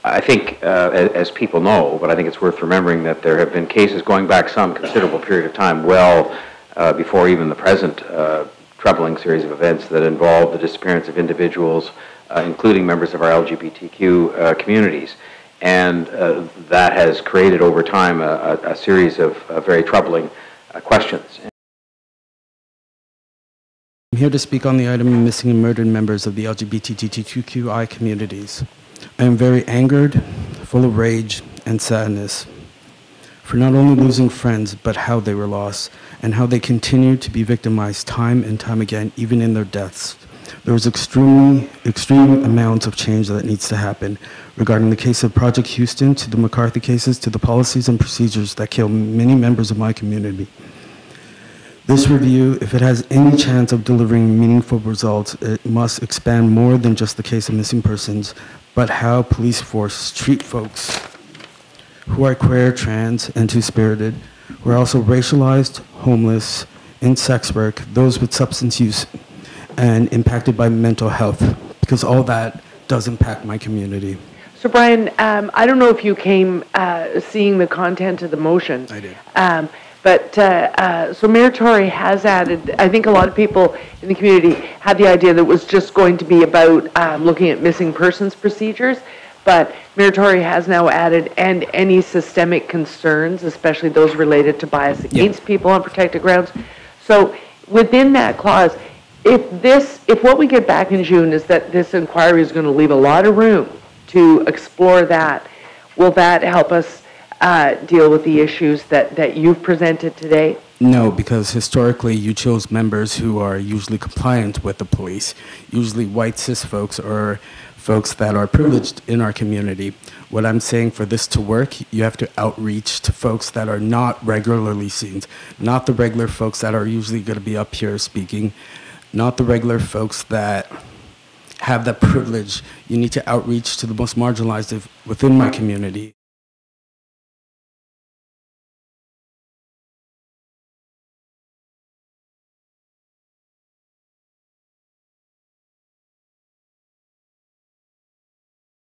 I think, as people know, but I think it's worth remembering that there have been cases going back some considerable period of time, well before even the present troubling series of events that involve the disappearance of individuals, including members of our LGBTQ communities. And that has created over time a series of very troubling questions. I'm here to speak on the item of missing and murdered members of the LGBTQI communities. I am very angered, full of rage and sadness for not only losing friends, but how they were lost and how they continue to be victimized time and time again, even in their deaths. There is extreme amounts of change that needs to happen regarding the case of Project Houston, to the McCarthy cases, to the policies and procedures that kill many members of my community. This review, if it has any chance of delivering meaningful results, it must expand more than just the case of missing persons, but how police force treat folks who are queer, trans, and two-spirited, who are also racialized, homeless, in sex work, those with substance use, and impacted by mental health, because all that does impact my community. So Brian, I don't know if you came seeing the content of the motion. I did. So Mayor Tory has added, I think a lot of people in the community had the idea that it was just going to be about looking at missing persons procedures, but Mayor Tory has now added, and any systemic concerns, especially those related to bias against people on protected grounds. So within that clause, if what we get back in June is that this inquiry is going to leave a lot of room to explore that, will that help us deal with the issues that you've presented today? No, because historically you chose members who are usually compliant with the police, usually white cis folks or folks that are privileged in our community. What I'm saying, for this to work, you have to outreach to folks that are not regularly seen, not the regular folks that are usually going to be up here speaking, not the regular folks that have that privilege. You need to outreach to the most marginalized within my community.